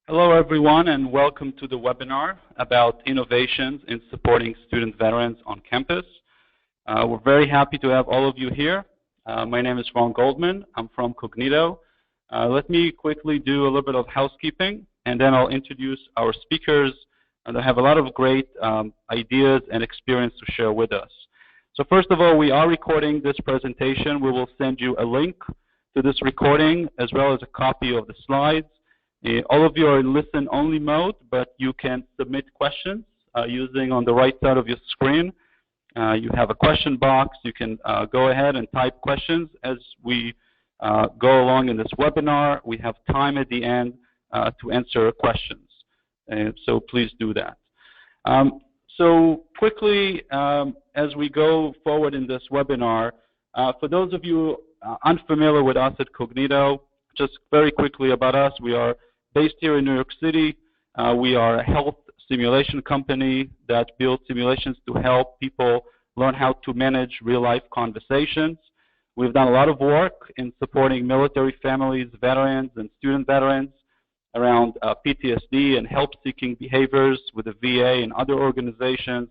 Hello, everyone, and welcome to the webinar about innovations in supporting student veterans on campus. We're very happy to have all of you here. My name is Ron Goldman. I'm from Kognito. Let me quickly do a little bit of housekeeping, and then I'll introduce our speakers, and they have a lot of great ideas and experience to share with us. So first of all, we are recording this presentation. We will send you a link to this recording, as well as a copy of the slides. All of you are in listen-only mode, but you can submit questions using on the right side of your screen. You have a question box. You can go ahead and type questions as we go along in this webinar. We have time at the end to answer questions, so please do that. So quickly, as we go forward in this webinar, for those of you unfamiliar with us at Kognito, just very quickly about us, we are based here in New York City. We are a health simulation company that builds simulations to help people learn how to manage real-life conversations. We've done a lot of work in supporting military families, veterans, and student veterans around PTSD and help-seeking behaviors with the VA and other organizations.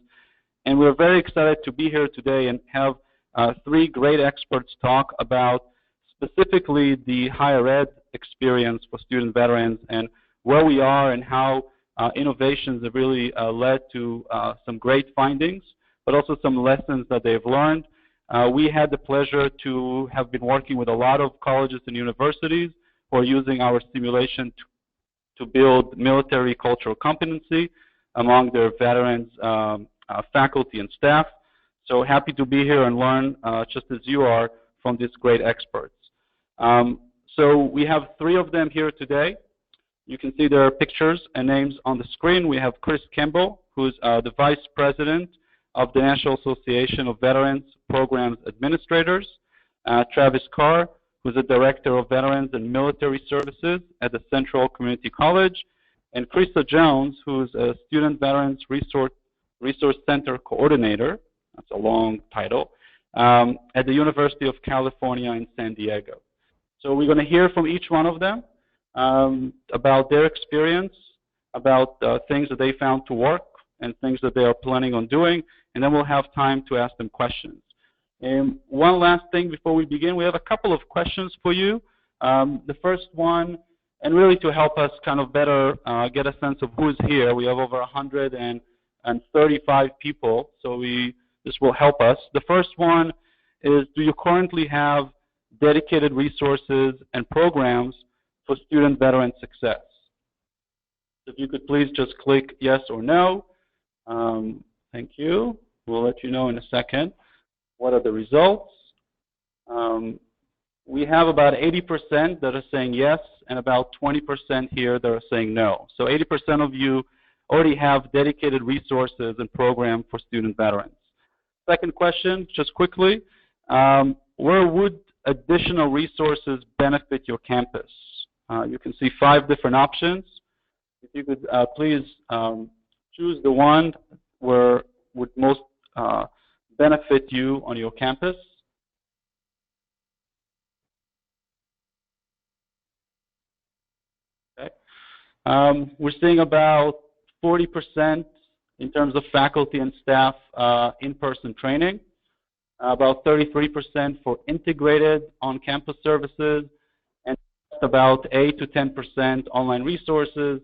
And we're very excited to be here today and have three great experts talk about specifically the higher ed experience for student veterans and where we are and how innovations have really led to some great findings, but also some lessons that they've learned. We had the pleasure to have been working with a lot of colleges and universities who are using our simulation to build military cultural competency among their veterans, faculty and staff. So happy to be here and learn, just as you are, from these great experts. So we have three of them here today. You can see their pictures and names on the screen. We have Chris Kimball, who's the Vice President of the National Association of Veterans Programs Administrators. Travis Carr, who's the Director of Veterans and Military Services at the Central Community College. And Krista Jones, who's a Student Veterans Resource Center Coordinator. That's a long title. At the University of California in San Diego. So we're going to hear from each one of them about their experience, about things that they found to work and things that they are planning on doing, and then we'll have time to ask them questions. And one last thing before we begin, we have a couple of questions for you. The first one, and really to help us kind of better get a sense of who's here, we have over 135 people, so this will help us. The first one is, do you currently have dedicated resources and programs for student veteran success? If you could please just click yes or no. Thank you. We'll let you know in a second what are the results. We have about 80% that are saying yes and about 20% here that are saying no. So 80% of you already have dedicated resources and programs for student veterans. Second question, just quickly, where would additional resources benefit your campus? You can see 5 different options. If you could please choose the one where would most benefit you on your campus. Okay. We're seeing about 40% in terms of faculty and staff in-person training, about 33% for integrated on-campus services, and about 8 to 10% online resources,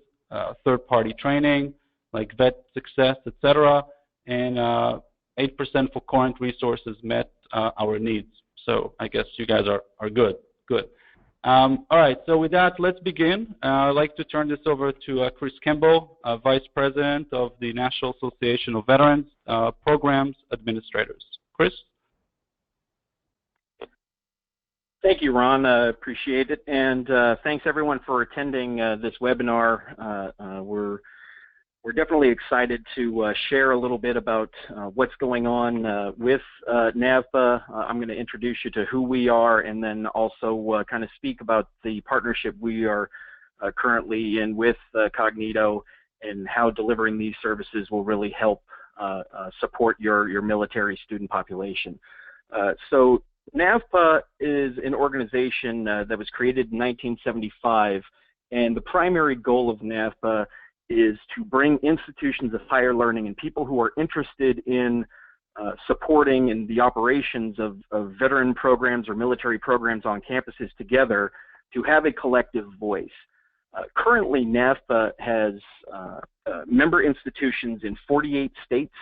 third-party training like vet success, etc., and 8% for current resources met our needs. So I guess you guys are good. Good. All right, so with that, let's begin. I'd like to turn this over to Chris Kimball, Vice President of the National Association of Veterans Programs Administrators. Chris? Thank you, Ron. Appreciate it. And thanks, everyone, for attending this webinar. We're definitely excited to share a little bit about what's going on with NAVPA. I'm going to introduce you to who we are and then also kind of speak about the partnership we are currently in with Kognito and how delivering these services will really help support your military student population. So NAVPA is an organization that was created in 1975 And the primary goal of NAVPA is to bring institutions of higher learning and people who are interested in supporting in the operations of veteran programs or military programs on campuses together to have a collective voice. Currently, NAVPA has member institutions in 48 states,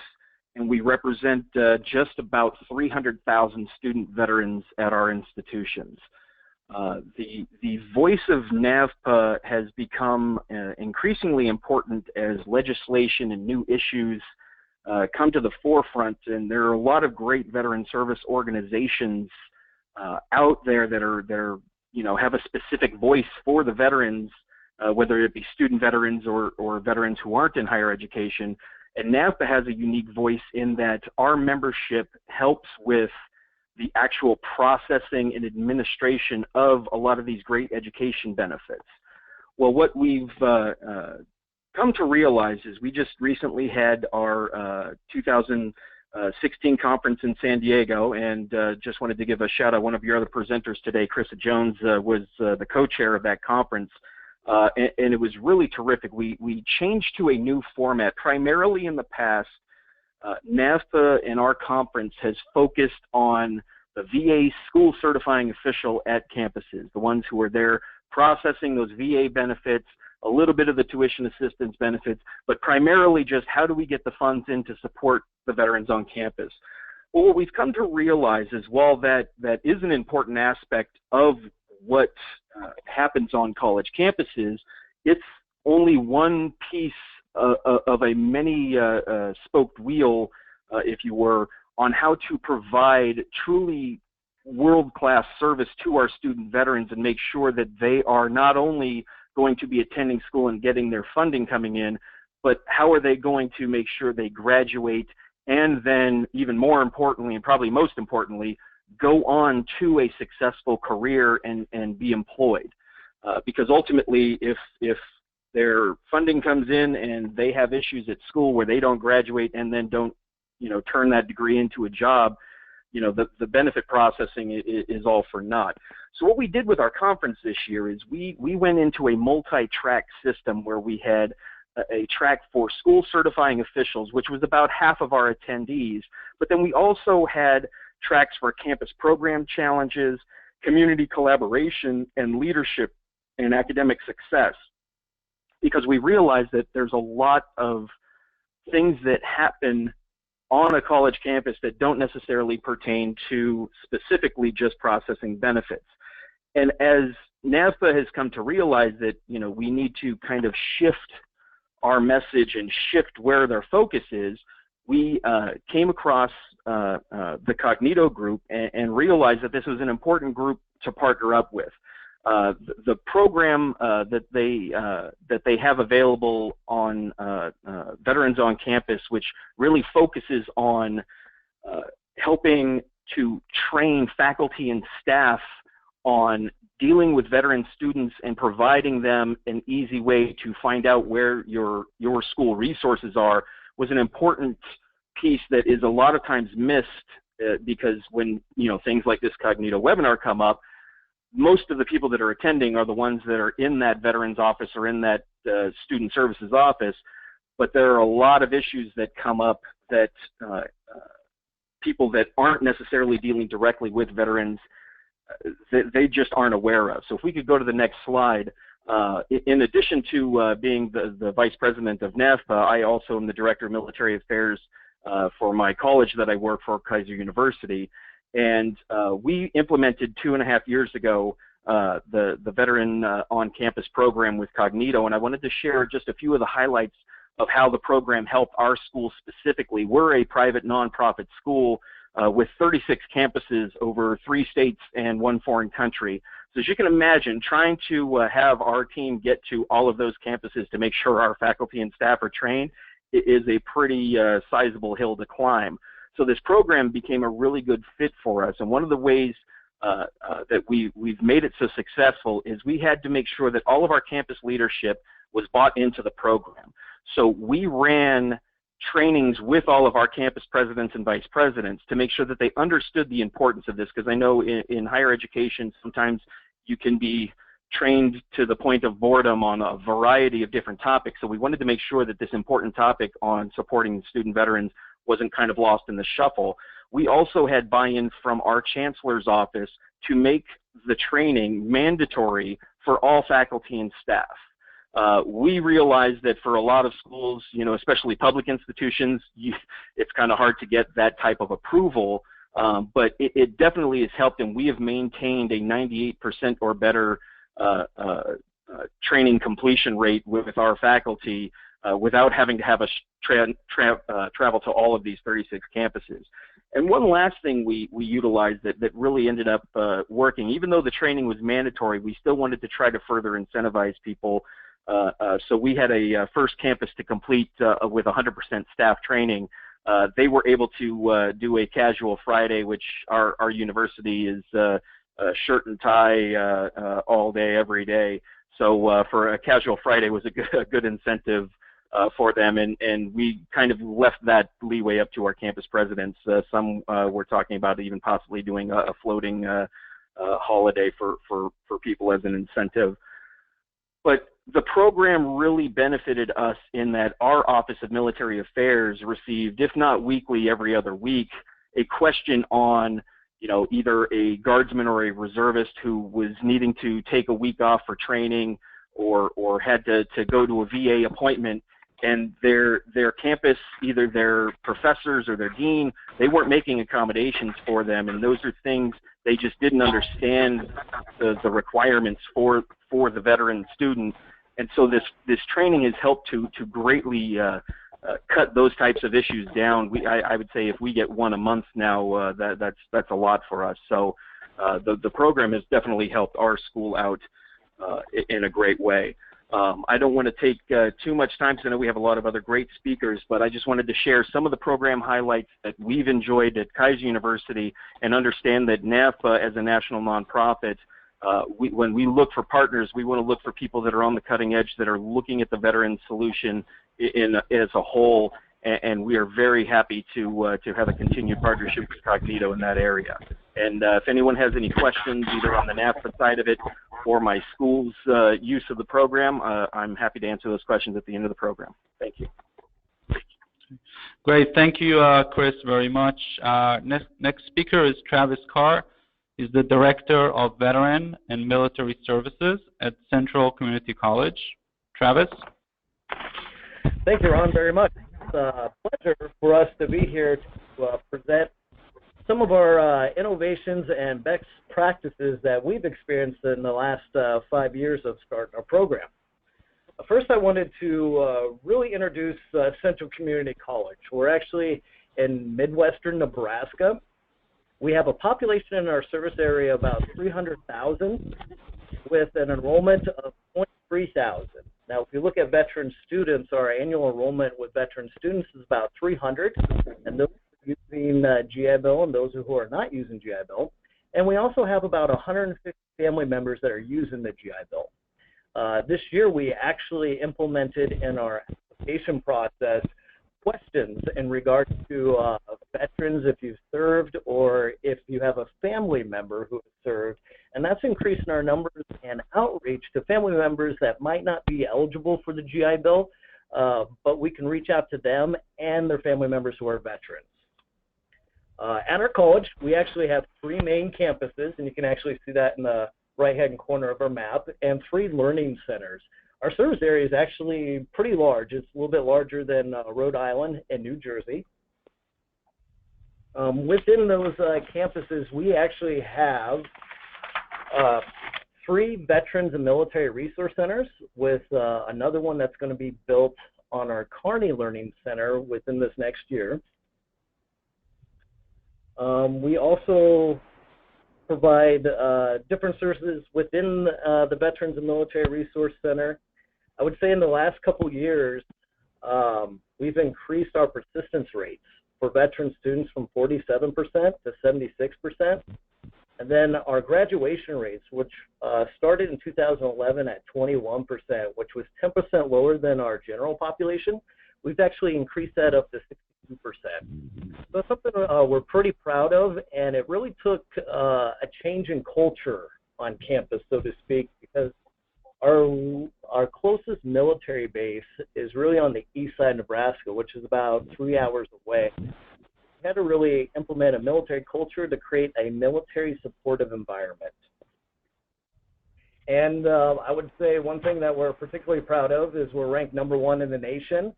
and we represent just about 300,000 student veterans at our institutions. The voice of NAVPA has become increasingly important as legislation and new issues come to the forefront, and there are a lot of great veteran service organizations out there that are have a specific voice for the veterans, whether it be student veterans or veterans who aren't in higher education. And NAVPA has a unique voice in that our membership helps with the actual processing and administration of a lot of these great education benefits. Well, what we've come to realize is we just recently had our 2016 conference in San Diego, and just wanted to give a shout out. One of your other presenters today, Krista Jones, was the co-chair of that conference, and it was really terrific. We changed to a new format. Primarily in the past, NAVPA and our conference has focused on the VA school certifying official at campuses, the ones who are there processing those VA benefits, a little bit of the tuition assistance benefits, but primarily just how do we get the funds in to support the veterans on campus. Well, what we've come to realize is while that is an important aspect of what happens on college campuses, it's only one piece of a many-spoked wheel, if you were, on how to provide truly world-class service to our student veterans and make sure that they are not only going to be attending school and getting their funding coming in, but how are they going to make sure they graduate and then, even more importantly, and probably most importantly, go on to a successful career and be employed. Because ultimately, if their funding comes in and they have issues at school where they don't graduate and then don't, turn that degree into a job, the benefit processing is all for naught. So what we did with our conference this year is we went into a multi-track system where we had a track for school certifying officials, which was about half of our attendees, but then we also had tracks for campus program challenges, community collaboration, and leadership and academic success, because we realized that there's a lot of things that happen on a college campus that don't necessarily pertain to specifically just processing benefits. And as NAVPA has come to realize that, we need to kind of shift our message and shift where their focus is, we came across the Kognito group and realized that this was an important group to partner up with. The program that they have available on Veterans on Campus, which really focuses on helping to train faculty and staff on dealing with veteran students and providing them an easy way to find out where your school resources are, was an important piece that is a lot of times missed because when things like this Kognito webinar come up, most of the people that are attending are the ones that are in that veterans office or in that student services office, but there are a lot of issues that come up that people that aren't necessarily dealing directly with veterans, they just aren't aware of. So if we could go to the next slide. In addition to being the vice president of NAVPA, I also am the director of military affairs for my college that I work for, Kaiser University. And we implemented 2.5 years ago the Veteran on Campus program with Kognito, and I wanted to share just a few of the highlights of how the program helped our school specifically. We're a private nonprofit school with 36 campuses over 3 states and 1 foreign country. So as you can imagine, trying to have our team get to all of those campuses to make sure our faculty and staff are trained is a pretty sizable hill to climb. So this program became a really good fit for us, and one of the ways that we've made it so successful is we had to make sure that all of our campus leadership was bought into the program. So we ran trainings with all of our campus presidents and vice presidents to make sure that they understood the importance of this, because I know in higher education sometimes you can be trained to the point of boredom on a variety of different topics. So we wanted to make sure that this important topic on supporting student veterans wasn't kind of lost in the shuffle. We also had buy-in from our chancellor's office to make the training mandatory for all faculty and staff. We realized that for a lot of schools, you know, especially public institutions, it's kind of hard to get that type of approval, but it definitely has helped, and we have maintained a 98% or better training completion rate with our faculty without having to have us travel to all of these 36 campuses. And one last thing we utilized that really ended up working, even though the training was mandatory, we still wanted to try to further incentivize people. So we had a first campus to complete with 100% staff training. They were able to do a casual Friday, which our university is shirt and tie all day, every day. So for a casual Friday was a good incentive for them, and we kind of left that leeway up to our campus presidents. Some were talking about even possibly doing a floating holiday for people as an incentive. But the program really benefited us in that our Office of Military Affairs received, if not weekly, every other week, a question on, you know, either a guardsman or a reservist who was needing to take a week off for training or had to go to a VA appointment, and their campus, either their professors or their dean, they weren't making accommodations for them, and those are things they just didn't understand the requirements for the veteran student. And so this training has helped to greatly cut those types of issues down. I would say if we get one a month now, that's a lot for us. So the program has definitely helped our school out in a great way. I don't want to take too much time because I know we have a lot of other great speakers, but I just wanted to share some of the program highlights that we've enjoyed at Kaiser University, and understand that NAVPA, as a national nonprofit, when we look for partners, we want to look for people that are on the cutting edge, that are looking at the veteran solution as a whole, and we are very happy to have a continued partnership with Kognito in that area. And if anyone has any questions, either on the NAVPA side of it or my school's use of the program, I'm happy to answer those questions at the end of the program. Thank you. Great. Thank you, Chris, very much. Next speaker is Travis Carr. He's the Director of Veteran and Military Services at Central Community College. Travis? Thank you, Ron, very much. It's a pleasure for us to be here to present some of our innovations and best practices that we've experienced in the last 5 years of starting our program. First, I wanted to really introduce Central Community College. We're actually in Midwestern Nebraska. We have a population in our service area about 300,000 with an enrollment of 23,000. Now, if you look at veteran students, our annual enrollment with veteran students is about 300, and those using GI Bill and those who are not using GI Bill. And we also have about 150 family members that are using the GI Bill. This year, we actually implemented in our application process questions in regard to veterans, if you've served, or if you have a family member who has served, and that's increasing our numbers and outreach to family members that might not be eligible for the GI Bill, but we can reach out to them and their family members who are veterans. At our college, we actually have 3 main campuses, and you can actually see that in the right-hand corner of our map, and 3 learning centers. Our service area is actually pretty large. It's a little bit larger than Rhode Island and New Jersey. Within those campuses, we actually have 3 veterans and military resource centers, with another one that's going to be built on our Kearney Learning Center within this next year. We also provide different services within the Veterans and Military Resource Center. I would say in the last couple years, we've increased our persistence rates for veteran students from 47% to 76%. And then our graduation rates, which started in 2011 at 21%, which was 10% lower than our general population, we've actually increased that up to 62%. So it's something we're pretty proud of, and it really took a change in culture on campus, so to speak, because our closest military base is really on the east side of Nebraska, which is about 3 hours away. We had to really implement a military culture to create a military supportive environment. And I would say one thing that we're particularly proud of is we're ranked #1 in the nation,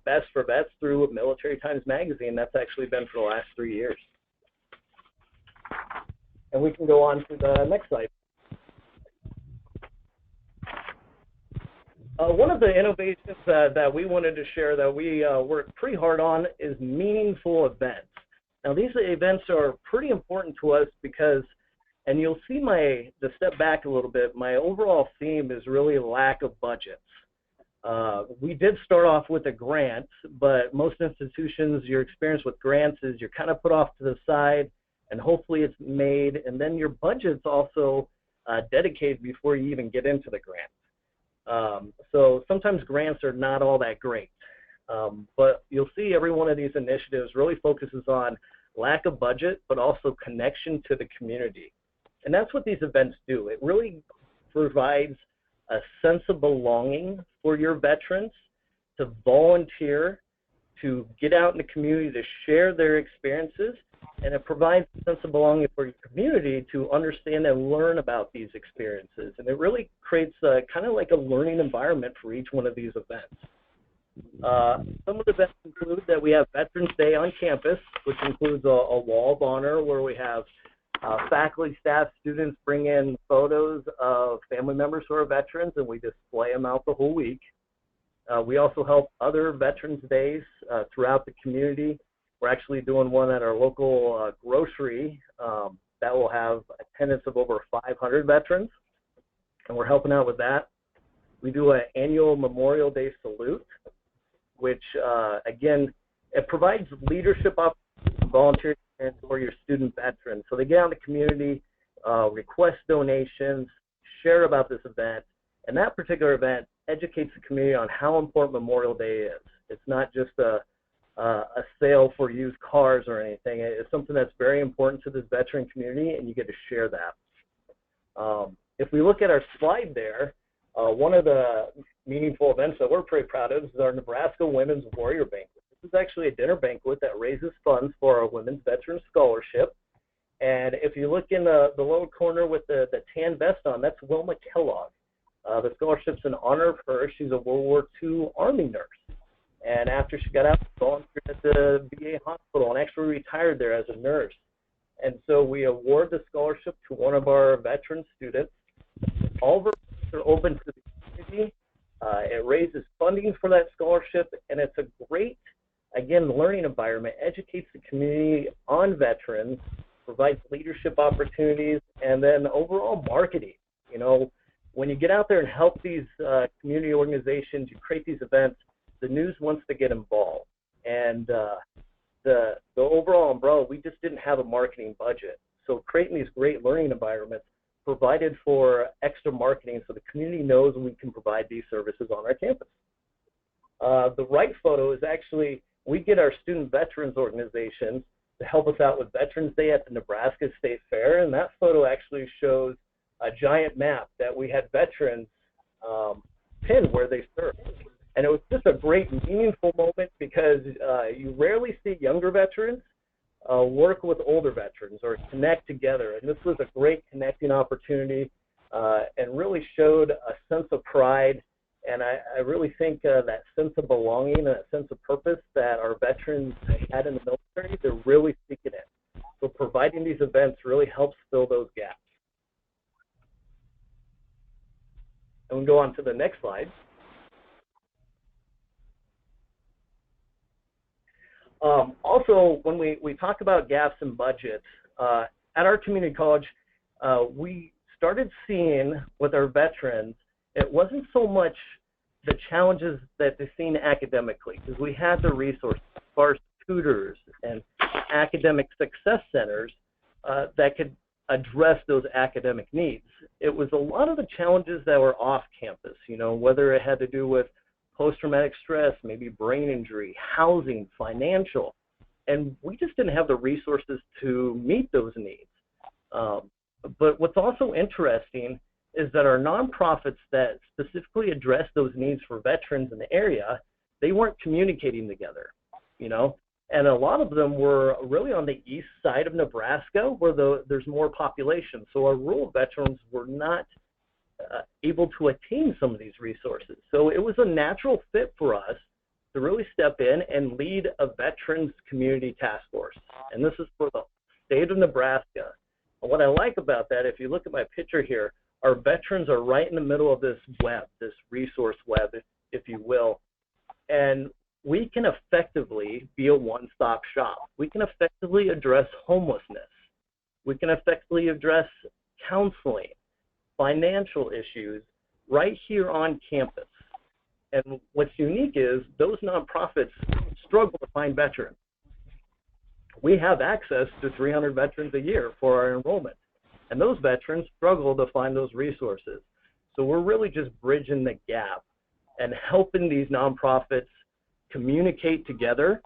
best for vets through Military Times Magazine. That's actually been for the last 3 years. And we can go on to the next slide. One of the innovations that we wanted to share that we worked pretty hard on is meaningful events. Now, these events are pretty important to us because, and you'll see to step back a little bit, my overall theme is really lack of budgets. We did start off with a grant, but most institutions, your experience with grants is you're kind of put off to the side, and hopefully it's made, and then your budget's also dedicated before you even get into the grant. So sometimes grants are not all that great, but you'll see every one of these initiatives really focuses on lack of budget, but also connection to the community. And that's what these events do. It really provides a sense of belonging for your veterans to volunteer, to get out in the community, to share their experiences, and it provides a sense of belonging for your community to understand and learn about these experiences. And it really creates kind of like a learning environment for each one of these events. Some of the events include that we have Veterans Day on campus, which includes a wall of honor where we have faculty, staff, students bring in photos of family members who are veterans, and we display them out the whole week. We also help other Veterans Days throughout the community. We're actually doing one at our local grocery that will have attendance of over 500 veterans, and we're helping out with that. We do an annual Memorial Day salute, which, again, it provides leadership opportunities and volunteer experience for your student veterans. So they get out in the community, request donations, share about this event, and that particular event educates the community on how important Memorial Day is. It's not just a sale for used cars or anything. It's something that's very important to this veteran community, and you get to share that. If we look at our slide there, one of the meaningful events that we're pretty proud of is our Nebraska Women's Warrior Banquet. This is actually a dinner banquet that raises funds for our Women's Veteran Scholarship. And if you look in the lower corner with the tan vest on, that's Wilma Kellogg. The scholarship's in honor of her. She's a World War II Army nurse. And after she got out, she volunteered at the VA hospital and actually retired there as a nurse. And so we award the scholarship to one of our veteran students. All of our events are open to the community. It raises funding for that scholarship, and it's a great, again, learning environment, educates the community on veterans, provides leadership opportunities, and then overall marketing. You know, when you get out there and help these community organizations, you create these events, the news wants to get involved. And the overall umbrella, we just didn't have a marketing budget. So creating these great learning environments provided for extra marketing so the community knows we can provide these services on our campus. The right photo is actually, we get our student veterans organizations to help us out with Veterans Day at the Nebraska State Fair, and that photo actually shows a giant map that we had veterans pin where they served. And it was just a great, meaningful moment because you rarely see younger veterans work with older veterans or connect together. And this was a great connecting opportunity and really showed a sense of pride. And I really think that sense of belonging and that sense of purpose that our veterans had in the military, they're really seeking it. So providing these events really helps fill those gaps. And we'll go on to the next slide. Also, when we talk about gaps in budgets, at our community college, we started seeing with our veterans, it wasn't so much the challenges that they've seen academically, because we had the resources as far as tutors and academic success centers that could address those academic needs. It was a lot of the challenges that were off campus, you know, whether it had to do with post-traumatic stress, maybe brain injury, housing, financial, and we just didn't have the resources to meet those needs. But what's also interesting is that our nonprofits that specifically address those needs for veterans in the area, they weren't communicating together, you know? And a lot of them were really on the east side of Nebraska where there's more population. So our rural veterans were not able to attain some of these resources. So it was a natural fit for us to really step in and lead a veterans community task force. And this is for the state of Nebraska. And what I like about that, if you look at my picture here, our veterans are right in the middle of this web, this resource web, if you will. And we can effectively be a one-stop shop. We can effectively address homelessness. We can effectively address counseling, financial issues right here on campus. And what's unique is those nonprofits struggle to find veterans. We have access to 300 veterans a year for our enrollment, and those veterans struggle to find those resources. So we're really just bridging the gap and helping these nonprofits communicate together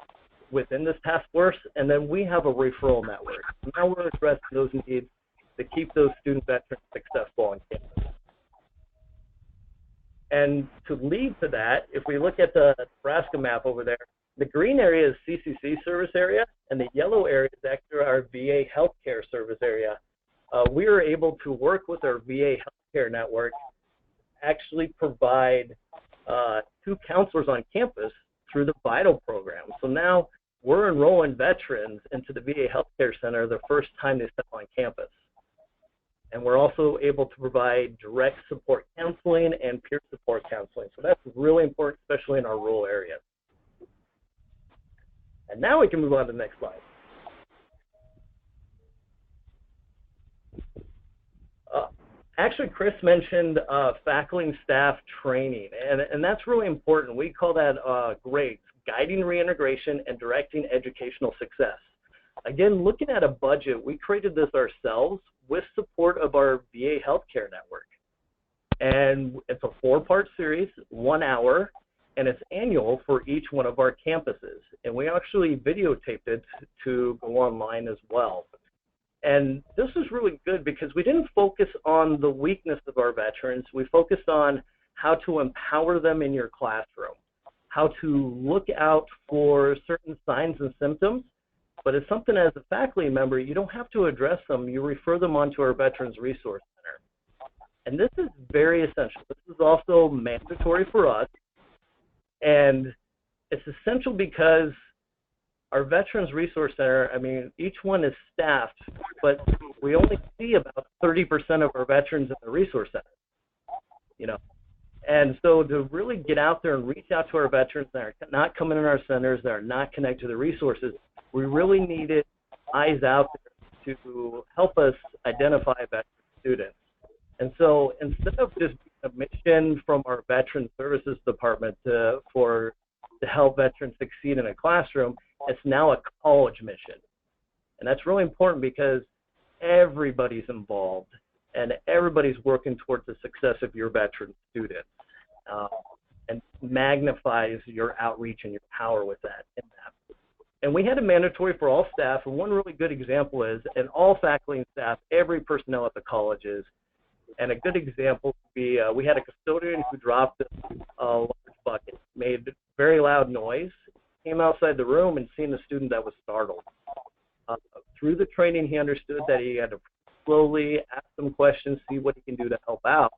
within this task force, and then we have a referral network. Now we're addressing those needs to keep those student veterans successful on campus. And to lead to that, if we look at the Nebraska map over there, the green area is CCC service area, and the yellow area is actually our VA healthcare service area. We are able to work with our VA healthcare network, actually provide 2 counselors on campus through the VITAL program. So now we're enrolling veterans into the VA healthcare center the first time they step on campus. And we're also able to provide direct support counseling and peer support counseling. So that's really important, especially in our rural areas. And now we can move on to the next slide. Actually, Chris mentioned faculty and staff training, and that's really important. We call that GRADES, Guiding Reintegration and Directing Educational Success. Again, looking at a budget, we created this ourselves with support of our VA healthcare network. And it's a 4-part series, 1 hour, and it's annual for each one of our campuses. And we actually videotaped it to go online as well. And this is really good because we didn't focus on the weakness of our veterans. We focused on how to empower them in your classroom, how to look out for certain signs and symptoms. But it's something as a faculty member, you don't have to address them. You refer them on to our Veterans Resource Center. And this is very essential. This is also mandatory for us. And it's essential because our Veterans Resource Center, I mean, each one is staffed, but we only see about 30% of our veterans in the Resource Center, you know. And so to really get out there and reach out to our veterans that are not coming in our centers, that are not connected to the resources, we really needed eyes out there to help us identify veteran students. And so instead of just a mission from our Veteran Services Department to help veterans succeed in a classroom, it's now a college mission. And that's really important because everybody's involved and everybody's working towards the success of your veteran students, and magnifies your outreach and your power with that. And we had a mandatory for all staff, and one really good example is, and all faculty and staff, every personnel at the colleges, and a good example would be, we had a custodian who dropped a large bucket, made very loud noise, came outside the room and seen a student that was startled. Through the training, he understood that he had to slowly ask some questions, see what he can do to help out.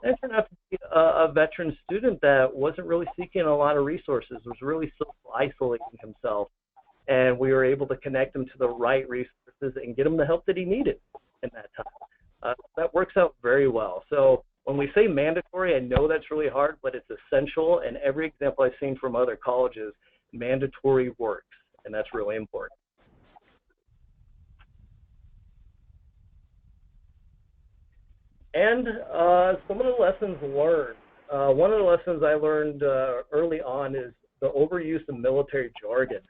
And it turned out to be a veteran student that wasn't really seeking a lot of resources, was really isolating himself. And we were able to connect him to the right resources and get him the help that he needed in that time. That works out very well. So when we say mandatory, I know that's really hard, but it's essential. And every example I've seen from other colleges, mandatory works, and that's really important. And some of the lessons learned. One of the lessons I learned early on is the overuse of military jargon.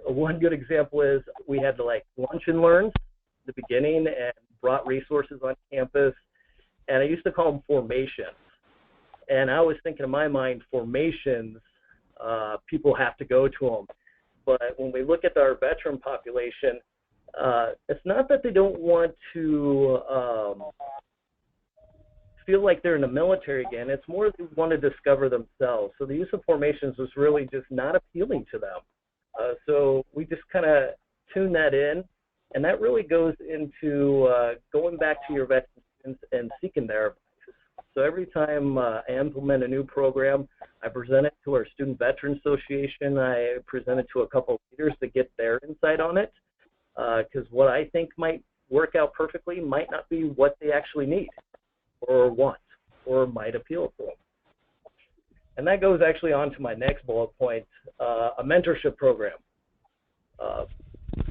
One good example is we had to lunch and learns at the beginning and brought resources on campus, and I used to call them formations. And I was thinking in my mind, formations, people have to go to them. But when we look at our veteran population, it's not that they don't want to feel like they're in the military again. It's more they want to discover themselves. So the use of formations was really just not appealing to them. So we just kind of tune that in, and that really goes into going back to your veteran students and seeking their advice. So every time I implement a new program, I present it to our Student Veteran Association. I present it to a couple of leaders to get their insight on it, because what I think might work out perfectly might not be what they actually need or want or might appeal to them. And that goes actually on to my next bullet point, a mentorship program.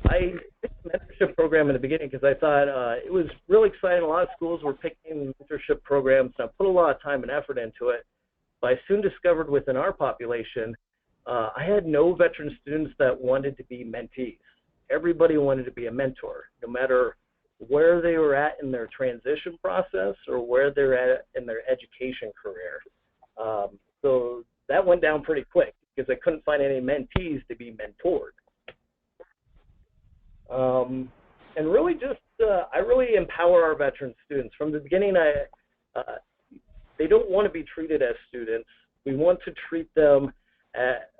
I picked a mentorship program in the beginning because I thought it was really exciting. A lot of schools were picking mentorship programs, and I put a lot of time and effort into it. But I soon discovered within our population, I had no veteran students that wanted to be mentees. Everybody wanted to be a mentor, no matter where they were at in their transition process or where they're at in their education career. So that went down pretty quick because I couldn't find any mentees to be mentored. And really just, I really empower our veteran students. From the beginning, they don't want to be treated as students. We want to treat them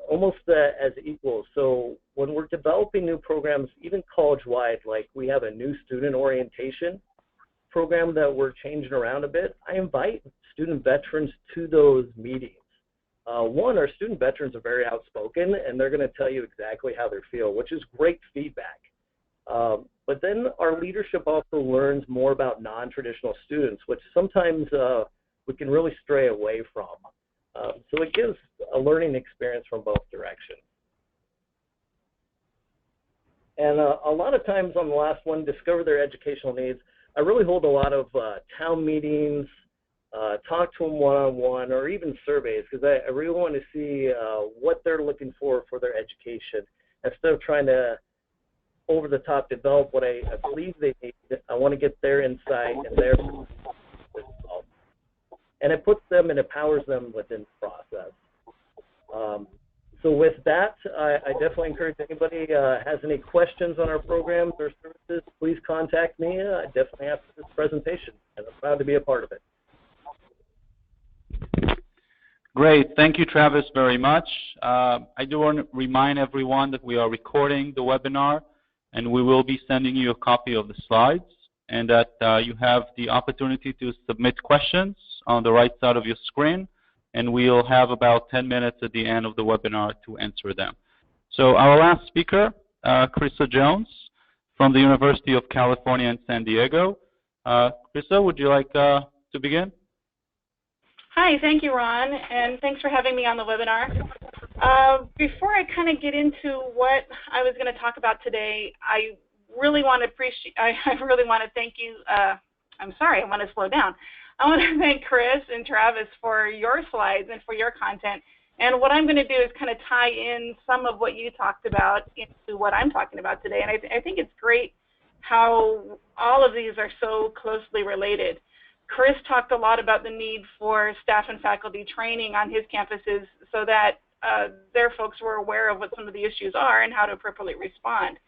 almost as equals. So when we're developing new programs, even college-wide, like we have a new student orientation program that we're changing around a bit, I invite student veterans to those meetings. One, our student veterans are very outspoken, and they're going to tell you exactly how they feel, which is great feedback. But then our leadership also learns more about non-traditional students, which sometimes we can really stray away from. So it gives a learning experience from both directions. And a lot of times on the last one, discover their educational needs, I really hold a lot of town meetings, talk to them one-on-one, or even surveys, because I really want to see what they're looking for their education. Instead of trying to over the top develop what I believe they need, I want to get their insight and their results. And it puts them and empowers them within the process. So with that, I definitely encourage anybody has any questions on our programs or services, please contact me. I definitely have this presentation, and I'm proud to be a part of it. Great. Thank you, Travis, very much. I do want to remind everyone that we are recording the webinar, and we will be sending you a copy of the slides, and that you have the opportunity to submit questions on the right side of your screen, and we'll have about 10 minutes at the end of the webinar to answer them. So our last speaker, Krista Jones from the University of California in San Diego. Krista, would you like to begin? Hi, thank you, Ron, and thanks for having me on the webinar. Before I kind of get into what I was going to talk about today, I really want to thank you. I'm sorry, I want to slow down. I want to thank Chris and Travis for your slides and for your content. And what I'm going to do is kind of tie in some of what you talked about into what I'm talking about today. And I think it's great how all of these are so closely related. Chris talked a lot about the need for staff and faculty training on his campuses so that their folks were aware of what some of the issues are and how to appropriately respond.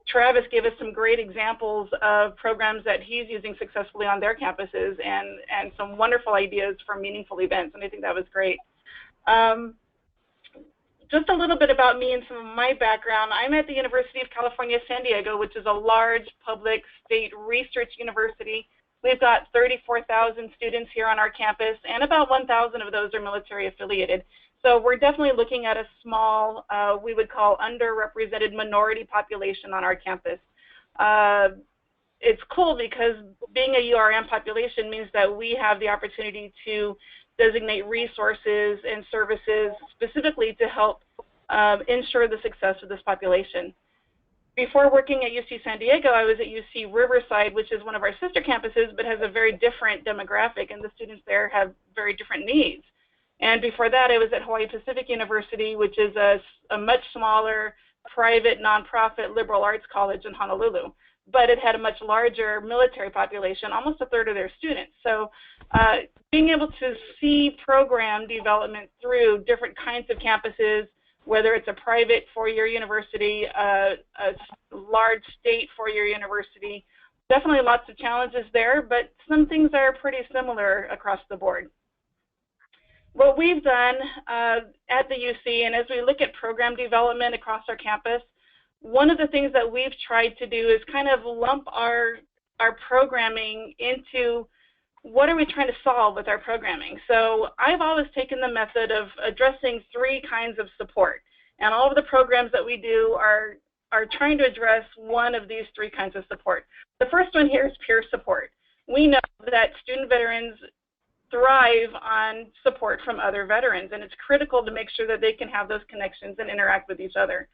Travis gave us some great examples of programs that he's using successfully on their campuses and some wonderful ideas for meaningful events, and I think that was great. Just a little bit about me and some of my background. I'm at the University of California, San Diego, which is a large public state research university. We've got 34,000 students here on our campus, and about 1,000 of those are military affiliated. So we're definitely looking at a small, we would call underrepresented minority population on our campus. It's cool because being a URM population means that we have the opportunity to designate resources and services specifically to help ensure the success of this population. Before working at UC San Diego, I was at UC Riverside, which is one of our sister campuses, but has a very different demographic, and the students there have very different needs. And before that, I was at Hawaii Pacific University, which is a much smaller, private, nonprofit liberal arts college in Honolulu. But it had a much larger military population, almost a third of their students. So being able to see program development through different kinds of campuses whether it's a private four-year university, a large state four-year university. Definitely lots of challenges there, but some things are pretty similar across the board. What we've done at the UC, and as we look at program development across our campus, one of the things that we've tried to do is kind of lump our programming into what are we trying to solve with our programming. So I've always taken the method of addressing three kinds of support, and all of the programs that we do are trying to address one of these three kinds of support. The first one here is peer support. We know that student veterans thrive on support from other veterans, and it's critical to make sure that they can have those connections and interact with each other.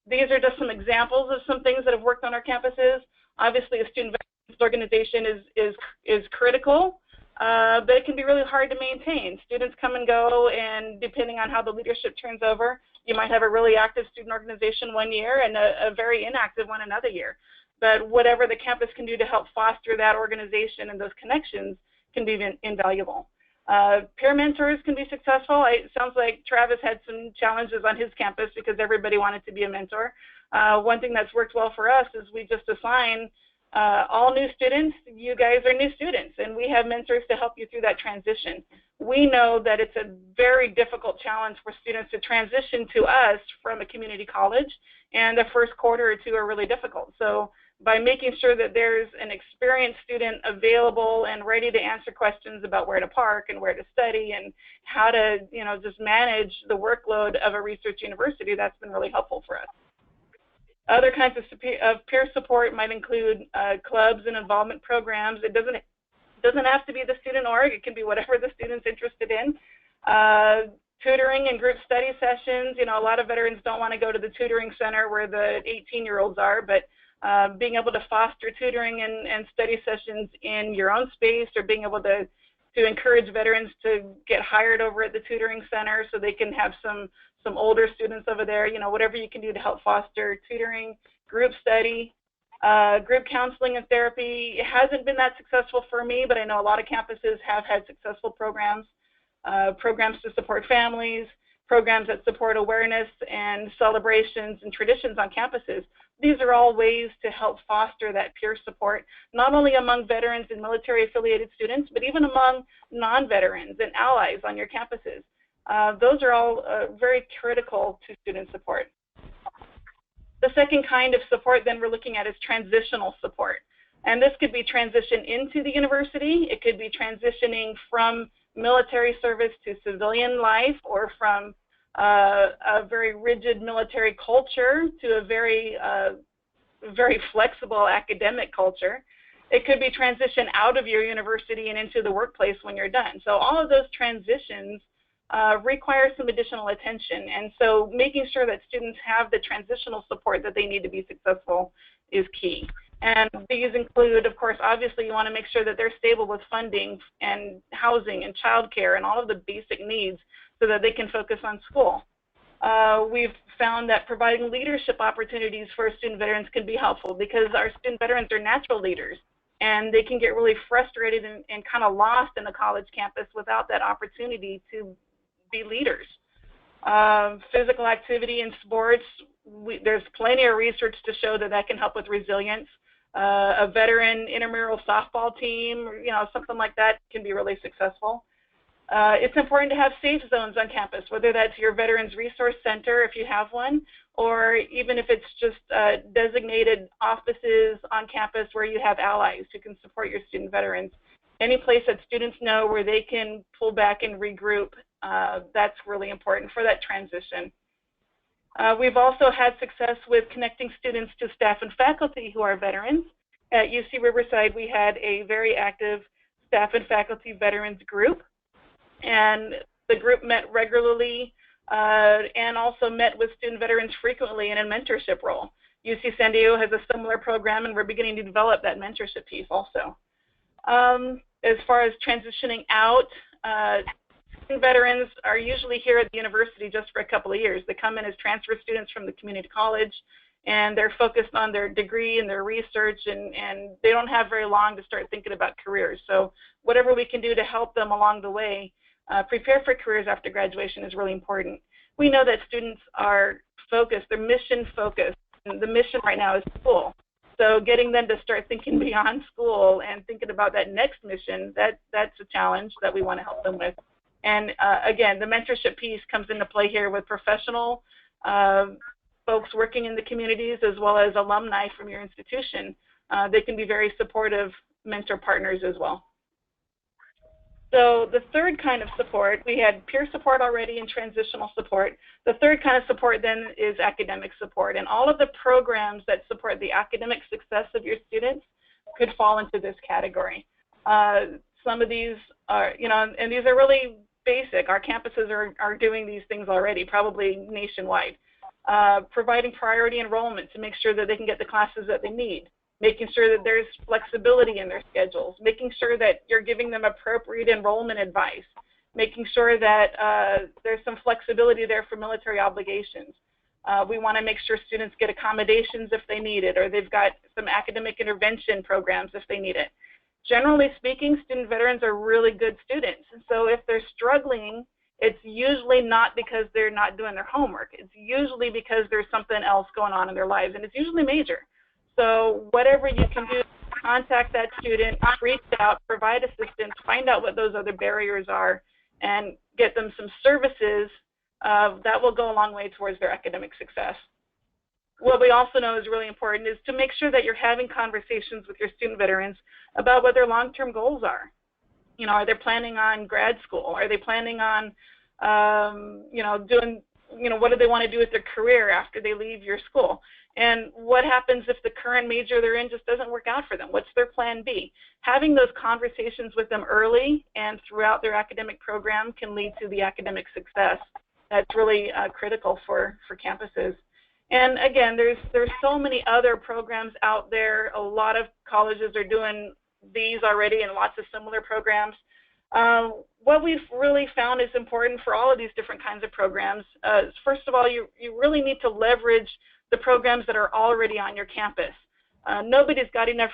These are just some examples of some things that have worked on our campuses. Obviously, a student veterans organization is critical, but it can be really hard to maintain. Students come and go, and depending on how the leadership turns over, you might have a really active student organization one year and a very inactive one another year. But whatever the campus can do to help foster that organization and those connections can be invaluable. Peer mentors can be successful. It sounds like Travis had some challenges on his campus because everybody wanted to be a mentor. One thing that's worked well for us is we just assign all new students, you guys are new students, and we have mentors to help you through that transition. We know that it's a very difficult challenge for students to transition to us from a community college, and the first quarter or two are really difficult. So by making sure that there's an experienced student available and ready to answer questions about where to park and where to study and how to, just manage the workload of a research university, that's been really helpful for us. Other kinds of peer support might include clubs and involvement programs. It doesn't have to be the student org. It can be whatever the student's interested in. Tutoring and group study sessions. A lot of veterans don't want to go to the tutoring center where the 18-year-olds are, but being able to foster tutoring and study sessions in your own space, or being able to encourage veterans to get hired over at the tutoring center so they can have some older students over there, whatever you can do to help foster tutoring, group study, group counseling and therapy. It hasn't been that successful for me, but I know a lot of campuses have had successful programs, programs to support families, programs that support awareness and celebrations and traditions on campuses. These are all ways to help foster that peer support, not only among veterans and military-affiliated students, but even among non-veterans and allies on your campuses. Those are all very critical to student support. The second kind of support then we're looking at is transitional support. And this could be transition into the university. It could be transitioning from military service to civilian life, or from a very rigid military culture to a very flexible academic culture. It could be transition out of your university and into the workplace when you're done. So all of those transitions require some additional attention. And so making sure that students have the transitional support that they need to be successful is key. And these include, of course, obviously you want to make sure that they're stable with funding and housing and childcare and all of the basic needs so that they can focus on school. We've found that providing leadership opportunities for student veterans can be helpful, because our student veterans are natural leaders, and they can get really frustrated and kind of lost in the college campus without that opportunity to be leaders. Physical activity in sports, there's plenty of research to show that that can help with resilience. A veteran intramural softball team, something like that can be really successful. It's important to have safe zones on campus, whether that's your Veterans Resource Center, if you have one, or even if it's just designated offices on campus where you have allies who can support your student veterans. Any place that students know where they can pull back and regroup, that's really important for that transition. We've also had success with connecting students to staff and faculty who are veterans. At UC Riverside, we had a very active staff and faculty veterans group, and the group met regularly and also met with student veterans frequently in a mentorship role. UC San Diego has a similar program, and we're beginning to develop that mentorship piece also. As far as transitioning out, student veterans are usually here at the university just for a couple of years. They come in as transfer students from the community college, and they're focused on their degree and their research, and they don't have very long to start thinking about careers. So whatever we can do to help them along the way prepare for careers after graduation is really important. we know that students are focused, they're mission focused, and the mission right now is school. So getting them to start thinking beyond school and thinking about that next mission, that's a challenge that we want to help them with. And again, the mentorship piece comes into play here with professional folks working in the communities as well as alumni from your institution. They can be very supportive mentor partners as well. So the third kind of support, we had peer support already and transitional support. The third kind of support then is academic support. And all of the programs that support the academic success of your students could fall into this category. Some of these are, and these are really basic. Our campuses are doing these things already, probably nationwide. Providing priority enrollment to make sure that they can get the classes that they need. Making sure that there's flexibility in their schedules, making sure that you're giving them appropriate enrollment advice, making sure that there's some flexibility there for military obligations. We want to make sure students get accommodations if they need it, or they've got some academic intervention programs if they need it. Generally speaking, student veterans are really good students, and so if they're struggling, it's usually not because they're not doing their homework. It's usually because there's something else going on in their lives, and it's usually major. So whatever you can do, contact that student, reach out, provide assistance, find out what those other barriers are, and get them some services that will go a long way towards their academic success. What we also know is really important is to make sure that you're having conversations with your student veterans about what their long-term goals are. Are they planning on grad school? Are they planning on, doing, what do they want to do with their career after they leave your school? And what happens if the current major they're in just doesn't work out for them? What's their plan B? Having those conversations with them early and throughout their academic program can lead to the academic success. That's really critical for campuses. And again, there's so many other programs out there. A lot of colleges are doing these already and lots of similar programs. What we've really found is important for all of these different kinds of programs. First of all, you really need to leverage the programs that are already on your campus. Nobody's got enough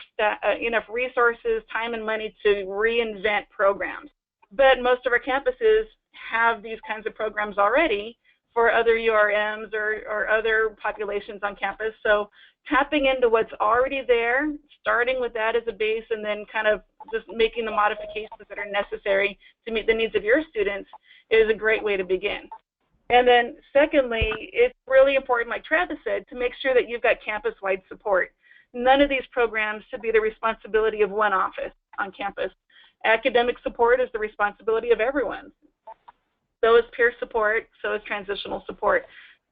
resources, time, and money to reinvent programs. But most of our campuses have these kinds of programs already for other URMs or other populations on campus. So tapping into what's already there, starting with that as a base, and then kind of just making the modifications that are necessary to meet the needs of your students is a great way to begin. And then secondly, it's really important, like Travis said, to make sure that you've got campus-wide support. None of these programs should be the responsibility of one office on campus. Academic support is the responsibility of everyone. So is peer support, so is transitional support.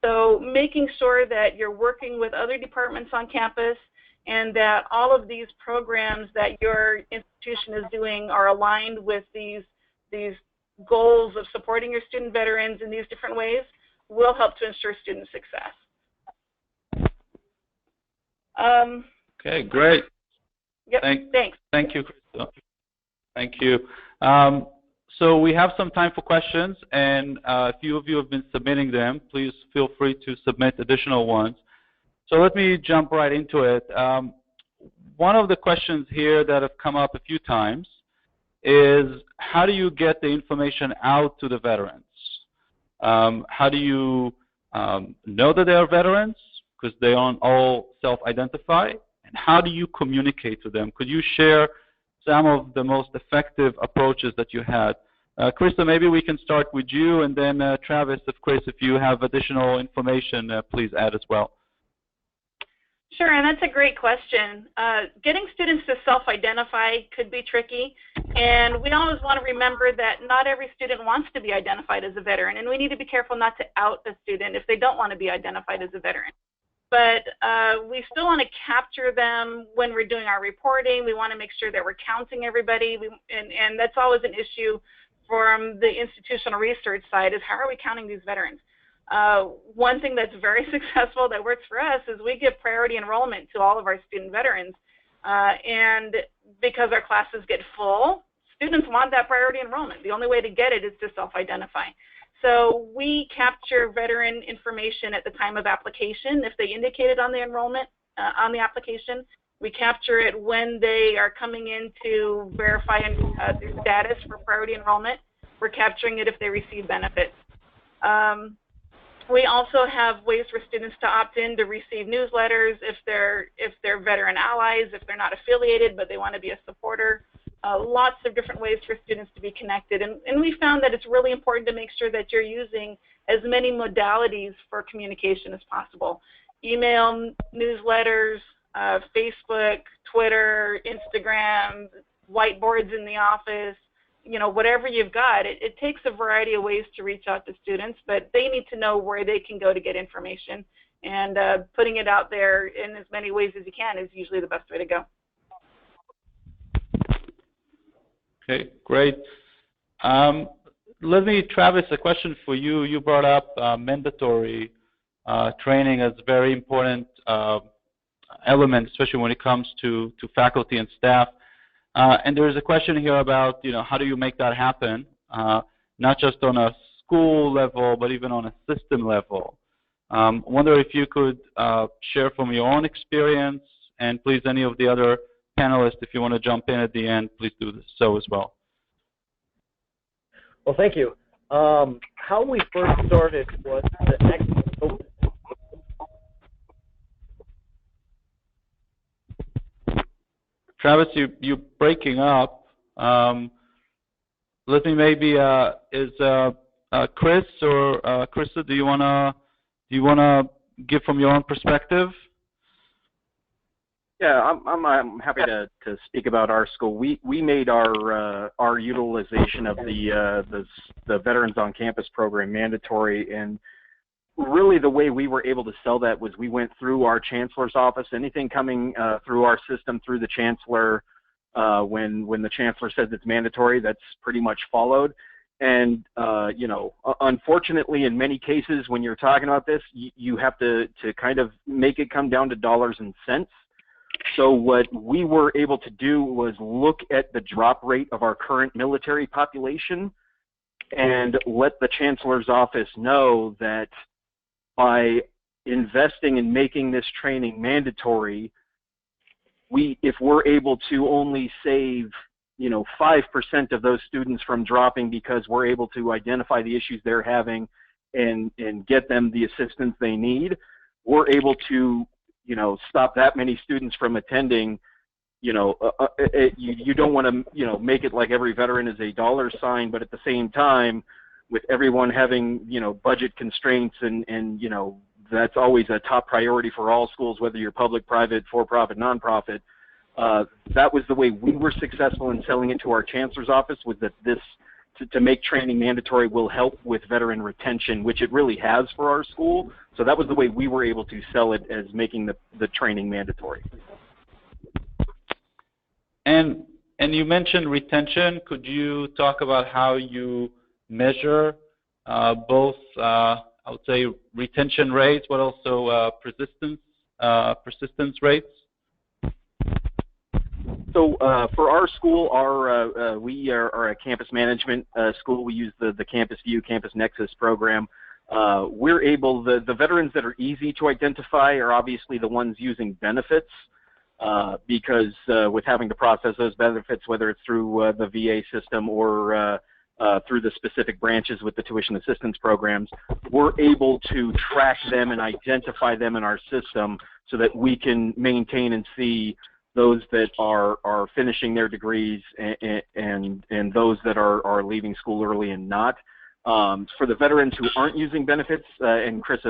So making sure that you're working with other departments on campus and that all of these programs that your institution is doing are aligned with these goals of supporting your student veterans in these different ways will help to ensure student success. Okay, great. Yep, thanks. Thank you, Krista. Thank you. So we have some time for questions, and a few of you have been submitting them. Please feel free to submit additional ones. So let me jump right into it. One of the questions here that have come up a few times is, how do you get the information out to the veterans? How do you know that they are veterans? Because they don't all self-identify. And how do you communicate to them? Could you share some of the most effective approaches that you had? Krista, maybe we can start with you, and then Travis, of course, if you have additional information, please add as well. Sure, and that's a great question. Getting students to self-identify could be tricky, and we always want to remember that not every student wants to be identified as a veteran, and we need to be careful not to out a student if they don't want to be identified as a veteran. But we still want to capture them when we're doing our reporting. We want to make sure that we're counting everybody, and that's always an issue from the institutional research side, is how are we counting these veterans? One thing that's very successful that works for us is we give priority enrollment to all of our student veterans. And because our classes get full, students want that priority enrollment. The only way to get it is to self-identify. So we capture veteran information at the time of application if they indicate it on the enrollment, on the application. We capture it when they are coming in to verify their status for priority enrollment. We're capturing it if they receive benefits. We also have ways for students to opt in to receive newsletters if they're veteran allies, if they're not affiliated but they want to be a supporter. Lots of different ways for students to be connected. And we found that it's really important to make sure that you're using as many modalities for communication as possible. Email, newsletters, Facebook, Twitter, Instagram, whiteboards in the office, you know, whatever you've got. It takes a variety of ways to reach out to students, but they need to know where they can go to get information. And putting it out there in as many ways as you can is usually the best way to go. Okay, great. Travis, a question for you. You brought up mandatory training as a very important element, especially when it comes to faculty and staff. And there's a question here about, you know, how do you make that happen, not just on a school level, but even on a system level. I wonder if you could share from your own experience, and please, any of the other panelists, if you want to jump in at the end, please do so as well. Well, thank you. How we first started was the next. Travis, you're breaking up. Let me maybe is Chris or Krista? Do you wanna give from your own perspective? Yeah, I'm happy to speak about our school. We made our utilization of the Veterans on Campus program mandatory, and really the way we were able to sell that was we went through our chancellor's office. Anything coming through our system through the chancellor, when the chancellor says it's mandatory, that's pretty much followed. And you know, unfortunately, in many cases, when you're talking about this, you have to kind of make it come down to dollars and cents. So what we were able to do was look at the drop rate of our current military population and let the chancellor's office know that by investing in making this training mandatory, if we're able to only save, you know, 5% of those students from dropping because we're able to identify the issues they're having and get them the assistance they need, we're able to, you know, stop that many students from attending. You know, you don't want to, you know, make it like every veteran is a dollar sign, but at the same time, with everyone having, you know, budget constraints and you know, that's always a top priority for all schools, whether you're public, private, for-profit, nonprofit. That was the way we were successful in selling it to our chancellor's office, was that this, to make training mandatory will help with veteran retention, which it really has for our school. So that was the way we were able to sell it, as making the training mandatory. And you mentioned retention. Could you talk about how you measure both, I would say, retention rates, but also persistence rates? So for our school, we are a campus management school. We use the Campus View, Campus Nexus program. We're able, the veterans that are easy to identify are obviously the ones using benefits, because with having to process those benefits, whether it's through the VA system or through the specific branches with the tuition assistance programs, we're able to track them and identify them in our system so that we can maintain and see those that are finishing their degrees and those that are leaving school early and not. For the veterans who aren't using benefits, and Chris,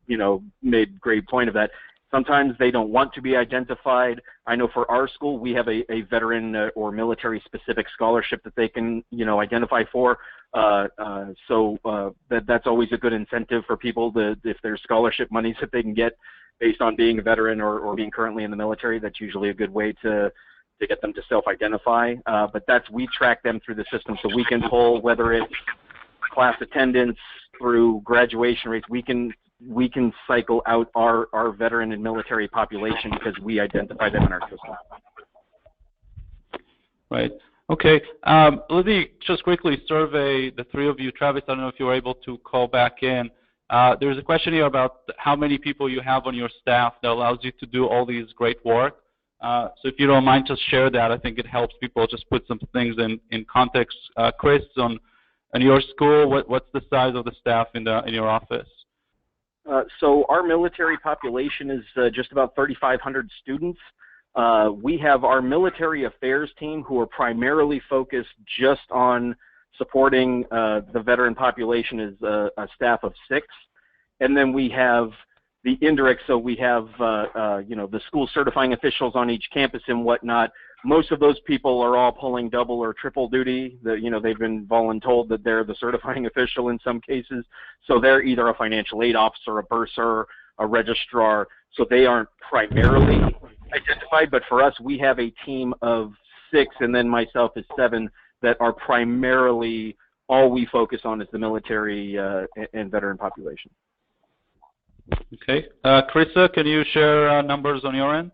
you know, made great point of that, sometimes they don't want to be identified. I know for our school, we have a veteran or military-specific scholarship that they can, you know, identify for. So that's always a good incentive for people if there's scholarship monies that they can get based on being a veteran or being currently in the military. That's usually a good way to get them to self-identify. But we track them through the system, so we can pull, whether it's class attendance through graduation rates, we can cycle out our veteran and military population because we identify them in our system. Right. Okay. Let me just quickly survey the three of you. Travis, I don't know if you were able to call back in. There's a question here about how many people you have on your staff that allows you to do all these great work. So if you don't mind, just share that. I think it helps people just put some things in context. Chris, on your school, what's the size of the staff in your office? So our military population is just about 3,500 students. We have our military affairs team who are primarily focused just on supporting the veteran population is a staff of 6. And then we have the indirect, so we have, the school certifying officials on each campus and whatnot. Most of those people are all pulling double or triple duty. They've been voluntold that they're the certifying official in some cases. So they're either a financial aid officer, a bursar, a registrar. So they aren't primarily identified, but for us, we have a team of 6, and then myself is 7 that are primarily, all we focus on is the military and veteran population. Okay. Krista, can you share numbers on your end?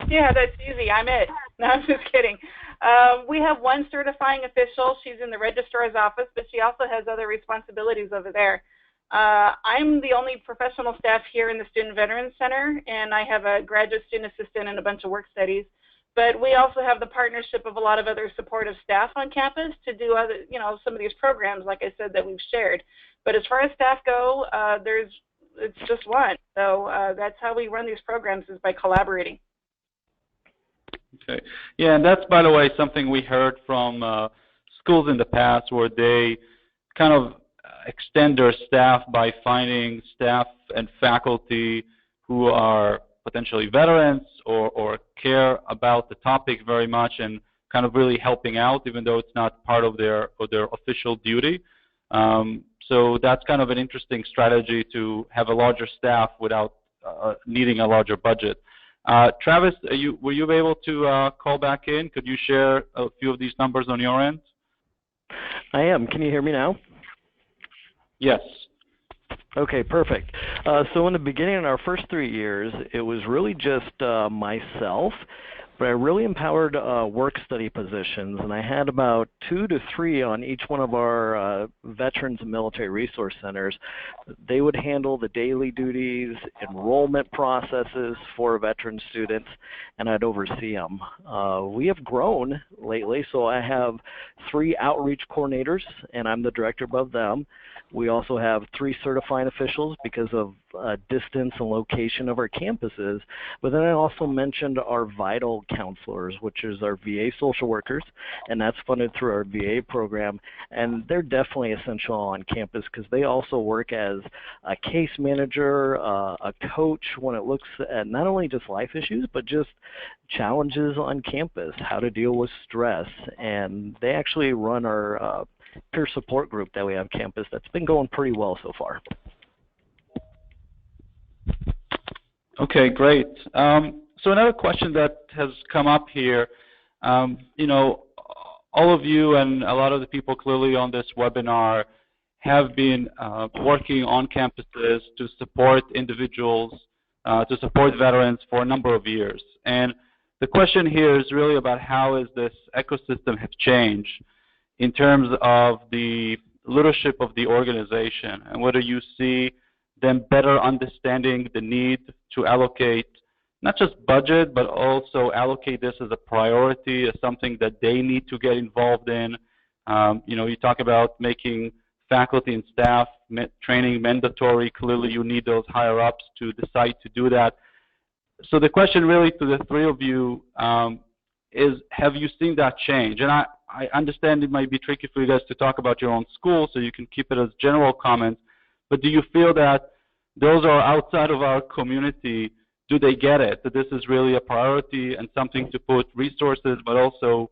Yeah, that's easy. I'm it. No, I'm just kidding. We have 1 certifying official. She's in the registrar's office, but she also has other responsibilities over there. I'm the only professional staff here in the Student Veterans Center, and I have a graduate student assistant and a bunch of work studies. But we also have the partnership of a lot of other supportive staff on campus to do other, some of these programs, like I said, that we've shared. But as far as staff go, it's just 1. So that's how we run these programs, is by collaborating. Okay. Yeah, and that's, by the way, something we heard from schools in the past, where they kind of extend their staff by finding staff and faculty who are potentially veterans or care about the topic very much, and kind of really helping out, even though it's not part of their official duty. So that's kind of an interesting strategy, to have a larger staff without needing a larger budget. Travis, were you able to call back in? Could you share a few of these numbers on your end? I am. Can you hear me now? Yes. Okay, perfect. So in the beginning, in our first 3 years, it was really just myself, but I really empowered work study positions, and I had about 2 to 3 on each one of our Veterans and Military Resource Centers. They would handle the daily duties, enrollment processes for veteran students, and I'd oversee them. We have grown lately, so I have 3 outreach coordinators, and I'm the director above them. We also have 3 certifying officials because of distance and location of our campuses. But then I also mentioned our vital counselors, which is our VA social workers, and that's funded through our VA program. And they're definitely essential on campus because they also work as a case manager, a coach when it looks at not only just life issues, but just challenges on campus, how to deal with stress. And they actually run our peer support group that we have campus that's been going pretty well so far. Okay, great. So another question that has come up here, all of you and a lot of the people clearly on this webinar have been working on campuses to support individuals, to support veterans for a number of years. And the question here is really about how is this ecosystem have changed in terms of the leadership of the organization, and whether you see them better understanding the need to allocate not just budget, but also allocate this as a priority, as something that they need to get involved in. You talk about making faculty and staff training mandatory. Clearly, you need those higher ups to decide to do that. So the question really to the 3 of you is, have you seen that change? And I understand it might be tricky for you guys to talk about your own school, so you can keep it as general comments, but do you feel that those are outside of our community, do they get it, that this is really a priority and something to put resources, but also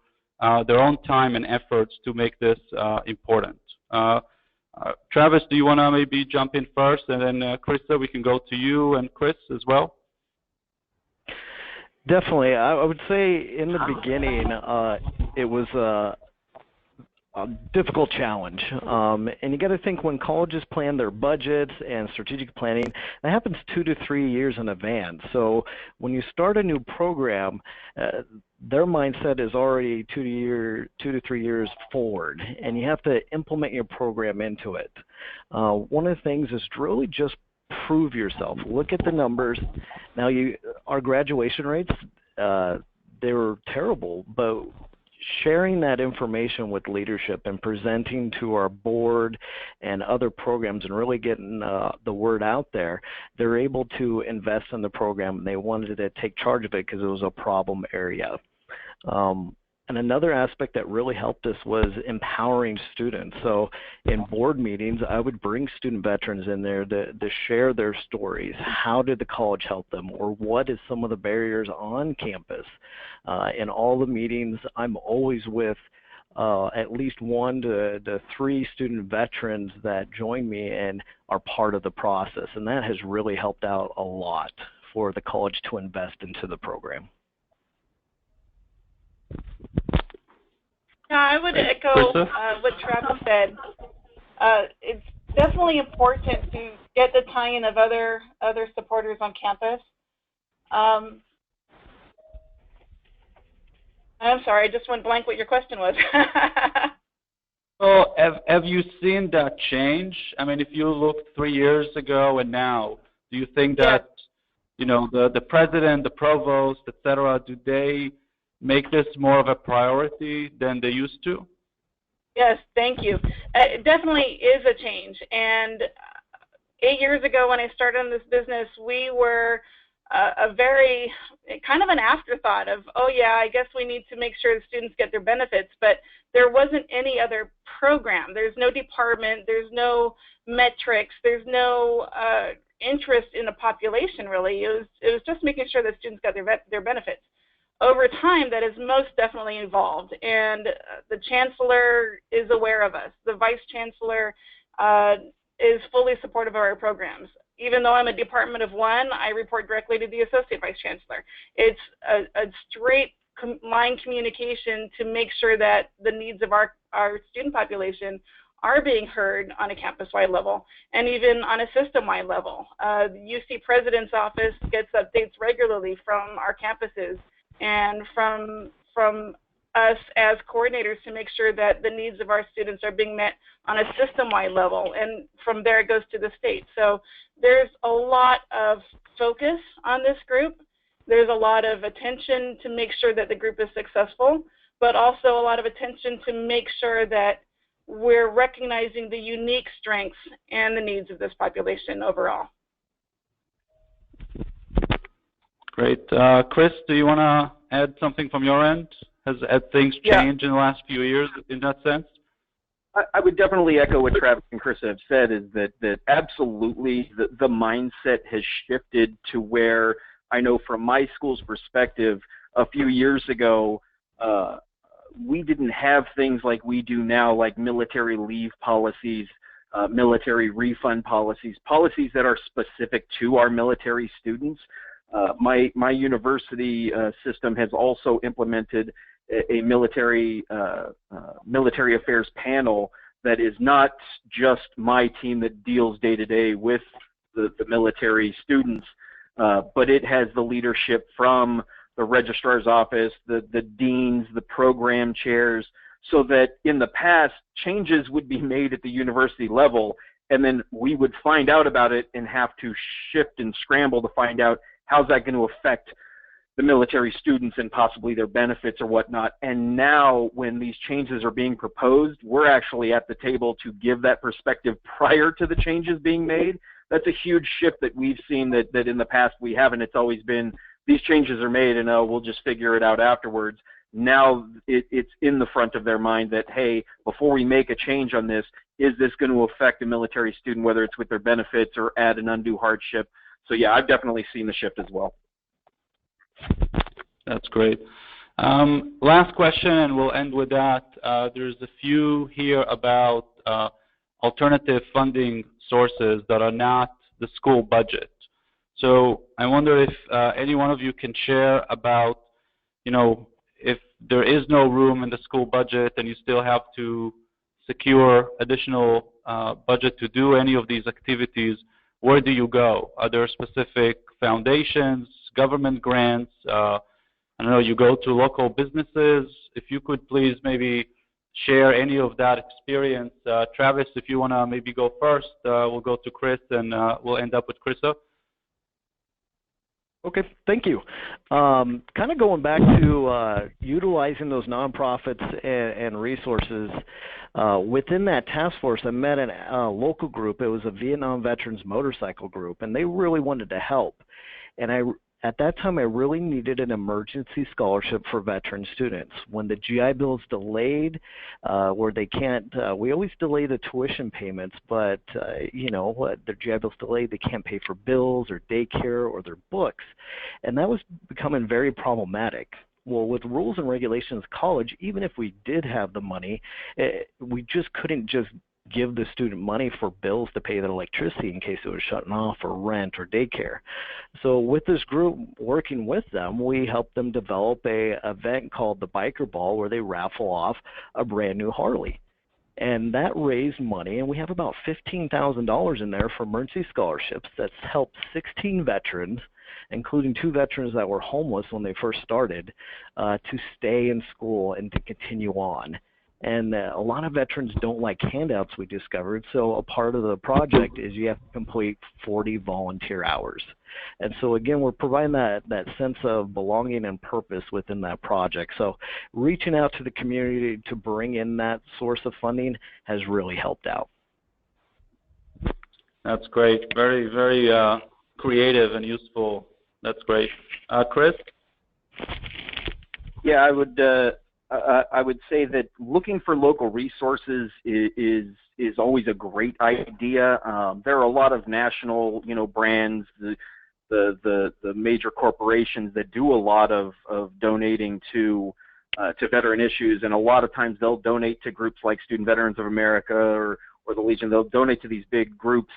their own time and efforts to make this important? Travis, do you want to maybe jump in first, and then Krista, we can go to you, and Chris as well? Definitely. I would say in the beginning, it was a difficult challenge. And you got to think, when colleges plan their budgets and strategic planning, that happens 2 to 3 years in advance. So when you start a new program, their mindset is already 2 to 3 years forward, and you have to implement your program into it. One of the things is really just prove yourself. Look at the numbers. Now, our graduation rates, they were terrible, but sharing that information with leadership and presenting to our board and other programs and really getting the word out there, they're able to invest in the program, and they wanted to take charge of it because it was a problem area. And another aspect that really helped us was empowering students. So in board meetings, I would bring student veterans in there to share their stories. How did the college help them? Or what is some of the barriers on campus? In all the meetings, I'm always with at least 1 to 3 student veterans that join me and are part of the process. And that has really helped out a lot for the college to invest into the program. Yeah, I would echo what Travis said. It's definitely important to get the tie-in of other supporters on campus. I'm sorry, I just went blank what your question was. Well, have you seen that change? I mean, if you look 3 years ago and now, do you think that, you know, the president, the provost, et cetera, do they make this more of a priority than they used to? Yes, thank you. It definitely is a change. And 8 years ago when I started in this business, we were a very kind of an afterthought of, oh yeah, I guess we need to make sure the students get their benefits, but there wasn't any other program. There's no department, there's no metrics, there's no interest in the population really. It was just making sure that students got their benefits. Over time, that has most definitely evolved, and the chancellor is aware of us. The vice chancellor is fully supportive of our programs. Even though I'm a department of 1, I report directly to the associate vice chancellor. It's a straight line communication to make sure that the needs of our student population are being heard on a campus-wide level and even on a system-wide level. The UC President's Office gets updates regularly from our campuses and from us as coordinators to make sure that the needs of our students are being met on a system-wide level, and from there it goes to the state. So there's a lot of focus on this group. There's a lot of attention to make sure that the group is successful, but also a lot of attention to make sure that we're recognizing the unique strengths and the needs of this population overall. Great. Chris, do you want to add something from your end? Has things changed in the last few years in that sense? I would definitely echo what Travis and Chris have said, is that absolutely the mindset has shifted to where, I know from my school's perspective, a few years ago, we didn't have things like we do now, like military leave policies, military refund policies that are specific to our military students. My university system has also implemented a military affairs panel that is not just my team that deals day to day with the military students, but it has the leadership from the registrar's office, the deans, the program chairs, so that in the past changes would be made at the university level, and then we would find out about it and have to shift and scramble to find out how's that going to affect the military students and possibly their benefits or whatnot. And now when these changes are being proposed, we're actually at the table to give that perspective prior to the changes being made. That's a huge shift that we've seen that in the past we haven't. It's always been, these changes are made and we'll just figure it out afterwards. Now it's in the front of their mind that, hey, before we make a change on this, is this going to affect a military student, whether it's with their benefits or add an undue hardship? So yeah, I've definitely seen the shift as well. That's great. Last question, and we'll end with that. There's a few here about alternative funding sources that are not the school budget. So I wonder if any one of you can share about, if there is no room in the school budget and you still have to secure additional budget to do any of these activities, where do you go? Are there specific foundations, government grants? I don't know, you go to local businesses. If you could please maybe share any of that experience. Travis, if you want to maybe go first, we'll go to Chris, and we'll end up with Krista. Okay, thank you. Kind of going back to utilizing those nonprofits and resources, within that task force, I met a local group. It was a Vietnam Veterans Motorcycle Group, and they really wanted to help. And at that time, I really needed an emergency scholarship for veteran students. When the GI Bill is delayed, where they can't, we always delay the tuition payments, but, the GI Bill's delayed, they can't pay for bills or daycare or their books. And that was becoming very problematic. Well, with rules and regulations college, even if we did have the money, we just couldn't just give the student money for bills to pay their electricity in case it was shutting off, or rent, or daycare. So with this group, working with them, we helped them develop a event called the Biker Ball, where they raffle off a brand new Harley. And that raised money, and we have about $15,000 in there for emergency scholarships that's helped 16 veterans, including 2 veterans that were homeless when they first started, to stay in school and to continue on. And a lot of veterans don't like handouts, we discovered, so a part of the project is you have to complete 40 volunteer hours. And so again, we're providing that sense of belonging and purpose within that project. So reaching out to the community to bring in that source of funding has really helped out. That's great. Very, very creative and useful. That's great. Chris? Yeah, I would say that looking for local resources is always a great idea. There are a lot of national, brands, the major corporations that do a lot of donating to veteran issues, and a lot of times they'll donate to groups like Student Veterans of America or the Legion. They'll donate to these big groups.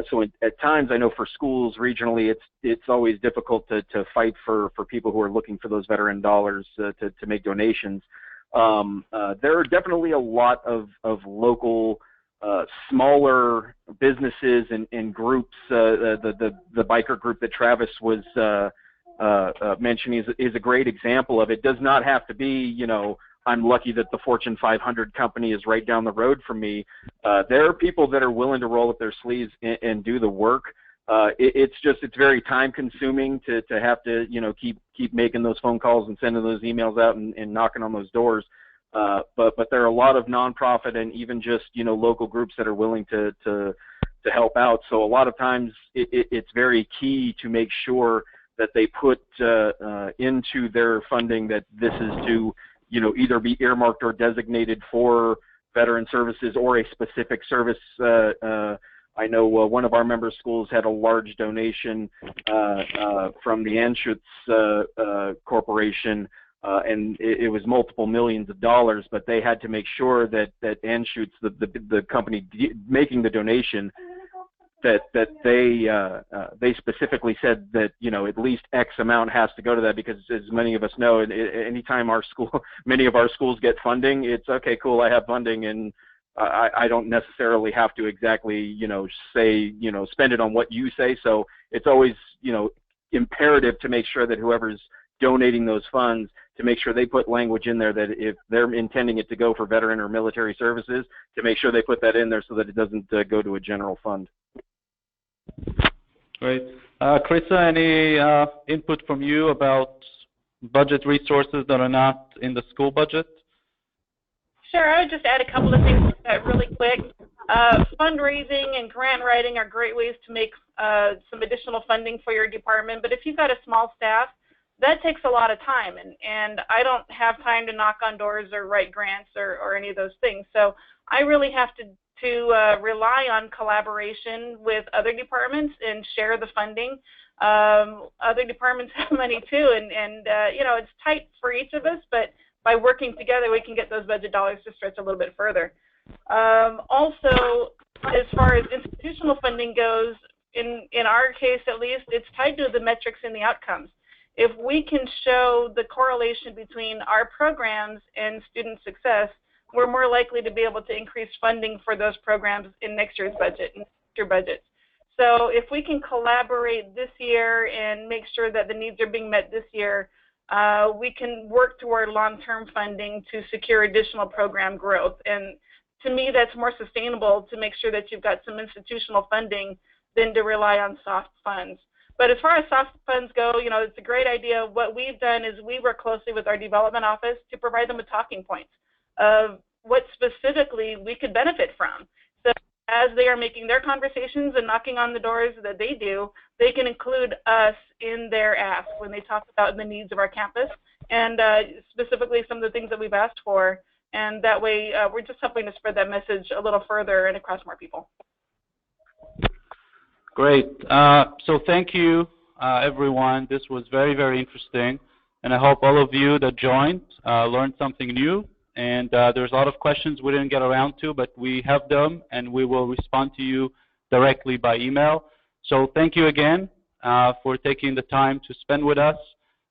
So at times, I know for schools regionally, it's always difficult to fight for people who are looking for those veteran dollars to make donations. There are definitely a lot of local smaller businesses and groups. The biker group that Travis was mentioning is a great example of it. Does not have to be, I'm lucky that the Fortune 500 company is right down the road from me. There are people that are willing to roll up their sleeves and do the work. It's very time consuming to have to, keep making those phone calls and sending those emails out and knocking on those doors. But there are a lot of nonprofit and even just, local groups that are willing to help out. So a lot of times it's very key to make sure that they put into their funding that this is to, either be earmarked or designated for veteran services or a specific service. I know one of our member schools had a large donation from the Anschutz Corporation, and it was multiple millions of dollars, but they had to make sure that Anschutz, the company making the donation, that they specifically said that at least X amount has to go to that, because as many of us know, anytime many of our schools get funding, it's okay, cool, I have funding, and I don't necessarily have to exactly say spend it on what you say. So it's always imperative to make sure that whoever's donating those funds, to make sure they put language in there that if they're intending it to go for veteran or military services, to make sure they put that in there so that it doesn't go to a general fund. Great. Krista, any input from you about budget resources that are not in the school budget? Sure, I would just add a couple of things to that really quick. Fundraising and grant writing are great ways to make some additional funding for your department, but if you've got a small staff, that takes a lot of time, and I don't have time to knock on doors or write grants or any of those things. So I really have to rely on collaboration with other departments and share the funding. Other departments have money too, and it's tight for each of us, but by working together, we can get those budget dollars to stretch a little bit further. Also, as far as institutional funding goes, in our case at least, it's tied to the metrics and the outcomes. If we can show the correlation between our programs and student success, we're more likely to be able to increase funding for those programs in next year's budget and future budgets. So if we can collaborate this year and make sure that the needs are being met this year, we can work toward long-term funding to secure additional program growth. And to me, that's more sustainable to make sure that you've got some institutional funding than to rely on soft funds. But as far as soft funds go, you know, it's a great idea. What we've done is we work closely with our development office to provide them with talking points of what specifically we could benefit from. So as they are making their conversations and knocking on the doors that they do, they can include us in their ask when they talk about the needs of our campus and specifically some of the things that we've asked for. And that way, we're just helping to spread that message a little further and across more people. Great. So thank you, everyone. This was very, very interesting. And I hope all of you that joined learned something new. And there's a lot of questions we didn't get around to, but we have them, and we will respond to you directly by email. So thank you again for taking the time to spend with us,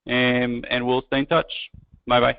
and we'll stay in touch. Bye-bye.